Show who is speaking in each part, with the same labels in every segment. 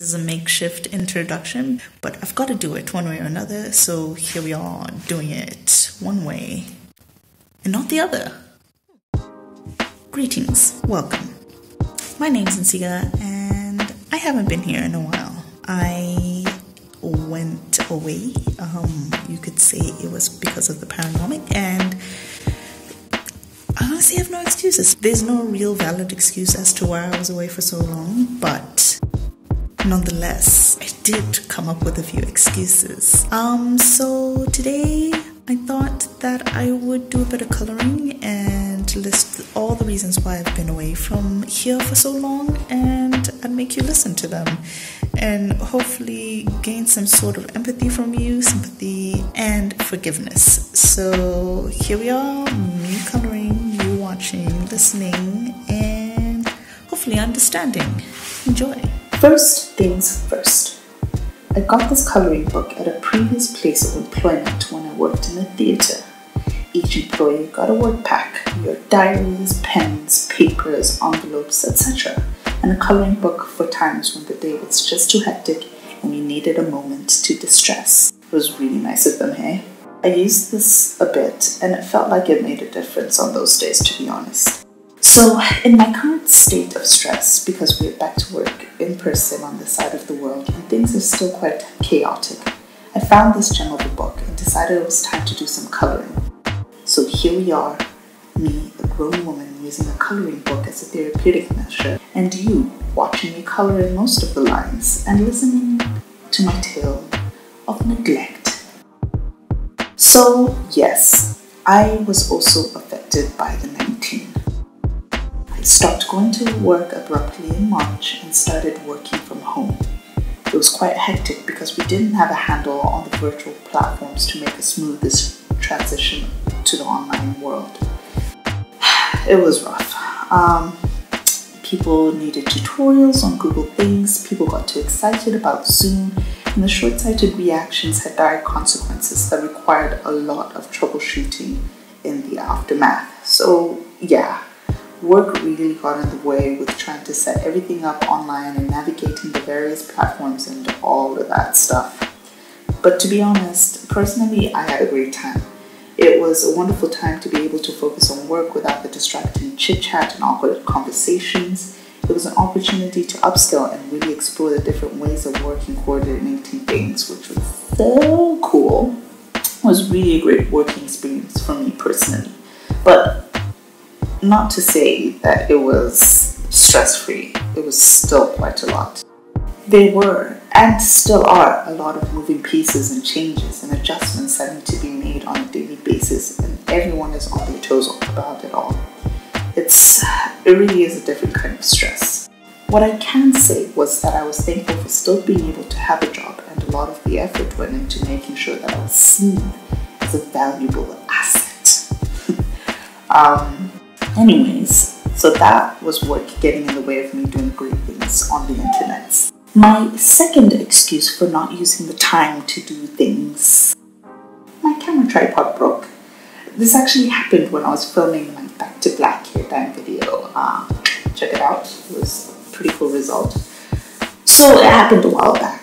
Speaker 1: This is a makeshift introduction, but I've got to do it one way or another, so here we are doing it one way and not the other. Greetings, welcome. My name's Nsiga and I haven't been here in a while. I went away, you could say it was because of the pandemic, and I honestly have no excuses. There's no real valid excuse as to why I was away for so long, but nonetheless, I did come up with a few excuses. So today I thought that I would do a bit of coloring and list all the reasons why I've been away from here for so long, and I'd make you listen to them and hopefully gain some sort of empathy from you, sympathy and forgiveness. So here we are, me coloring, you watching, listening, and hopefully understanding. Enjoy.
Speaker 2: First things first, I got this coloring book at a previous place of employment when I worked in a theatre. Each employee got a work pack, your diaries, pens, papers, envelopes, etc., and a coloring book for times when the day was just too hectic and you needed a moment to distress. It was really nice of them, hey? I used this a bit and it felt like it made a difference on those days, to be honest. So, in my current state of stress, because we're back to work in person on this side of the world and things are still quite chaotic, I found this gem of a book and decided it was time to do some coloring. So here we are, me, a grown woman, using a coloring book as a therapeutic measure, and you watching me color in most of the lines and listening to my tale of neglect. So yes, I was also affected by the 19. I stopped going to work abruptly in March and started working from home. It was quite hectic because we didn't have a handle on the virtual platforms to make a smooth transition to the online world. It was rough. People needed tutorials on Google Things, people got too excited about Zoom, and the short-sighted reactions had dire consequences that required a lot of troubleshooting in the aftermath. So yeah, work really got in the way with trying to set everything up online and navigating the various platforms and all of that stuff. But to be honest, personally, I had a great time. It was a wonderful time to be able to focus on work without the distracting chit-chat and awkward conversations. It was an opportunity to upskill and really explore the different ways of working, coordinating things, which was so cool. It was really a great working experience for me personally. But not to say that it was stress-free. It was still quite a lot. There were, and still are, a lot of moving pieces and changes and adjustments that need to be made on a daily basis, and everyone is on their toes about it all. It really is a different kind of stress. What I can say was that I was thankful for still being able to have a job, and a lot of the effort went into making sure that I was seen as a valuable asset. Anyways, so that was work getting in the way of me doing great things on the internet. My second excuse for not using the time to do things, my camera tripod broke. This actually happened when I was filming my Back to Black hair dye video. Check it out, it was a pretty cool result. So it happened a while back.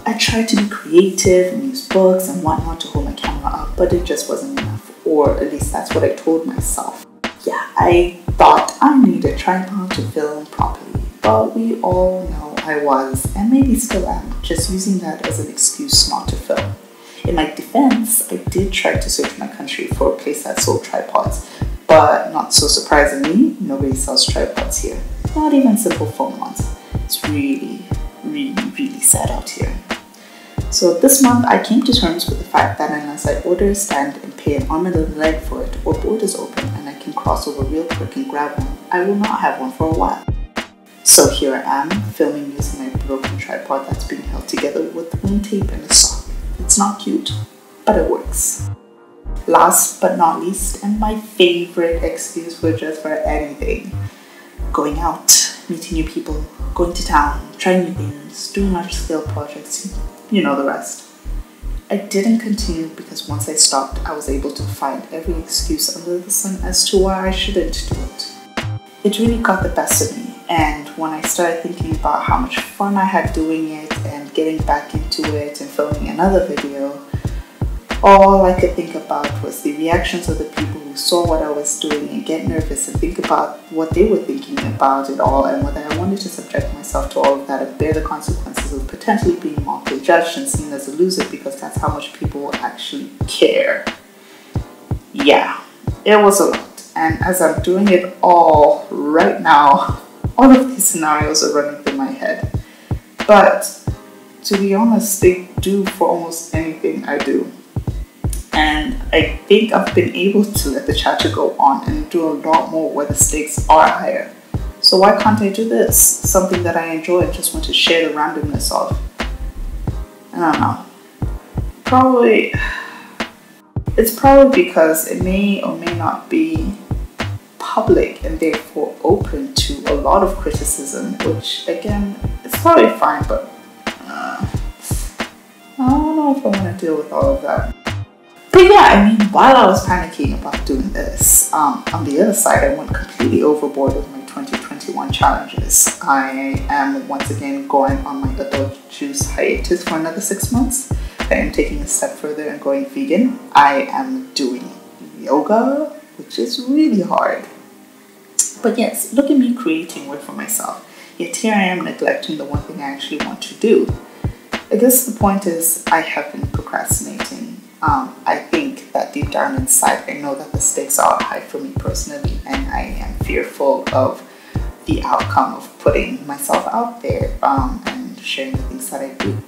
Speaker 2: I tried to be creative and use books and whatnot to hold my camera up, but it just wasn't enough, or at least that's what I told myself. Yeah, I thought I needed a tripod to film properly, but we all know I was, and maybe still am, just using that as an excuse not to film. In my defense, I did try to search my country for a place that sold tripods, but not so surprisingly, nobody sells tripods here. Not even simple phone ones. It's really, really, really sad out here. So this month, I came to terms with the fact that unless I order a stand and pay an arm and a leg for it, or borders open and I can cross over real quick and grab one, I will not have one for a while. So here I am, filming using my broken tripod that's being held together with wound tape and a sock. It's not cute, but it works. Last but not least, and my favorite excuse for just for anything, going out, meeting new people, going to town, trying new things, doing large-scale projects, you know the rest. I didn't continue because once I stopped, I was able to find every excuse under the sun as to why I shouldn't do it. It really got the best of me, and when I started thinking about how much fun I had doing it getting back into it and filming another video, all I could think about was the reactions of the people who saw what I was doing and get nervous and think about what they were thinking about it all, and whether I wanted to subject myself to all of that and bear the consequences of potentially being mocked and judged and seen as a loser, because that's how much people actually care. Yeah, it was a lot. And as I'm doing it all right now, all of these scenarios are running through my head. But to be honest, they do for almost anything I do. And I think I've been able to let the chatter go on and do a lot more where the stakes are higher. So why can't I do this? Something that I enjoy and just want to share the randomness of. I don't know. It's probably because it may or may not be public and therefore open to a lot of criticism, which again, it's probably fine, but I don't know if I want to deal with all of that. But yeah, I mean, while I was panicking about doing this, on the other side, I went completely overboard with my 2021 challenges. I am once again going on my adult juice hiatus for another 6 months. I am taking a step further and going vegan. I am doing yoga, which is really hard. But yes, look at me creating work for myself. Yet here I am neglecting the one thing I actually want to do. I guess the point is I have been procrastinating. I think that deep down inside, I know that the stakes are high for me personally, and I am fearful of the outcome of putting myself out there and sharing the things that I do.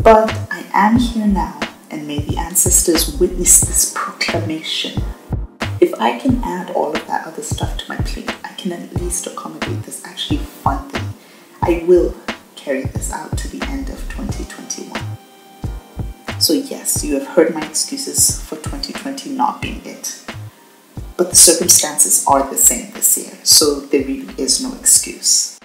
Speaker 2: But I am here now, and may the ancestors witness this proclamation. If I can add all of that other stuff to my plate, I can at least accommodate this actually fun thing. I will carry this out to the end of 2021. So yes, you have heard my excuses for 2020 not being it. But the circumstances are the same this year, so there really is no excuse.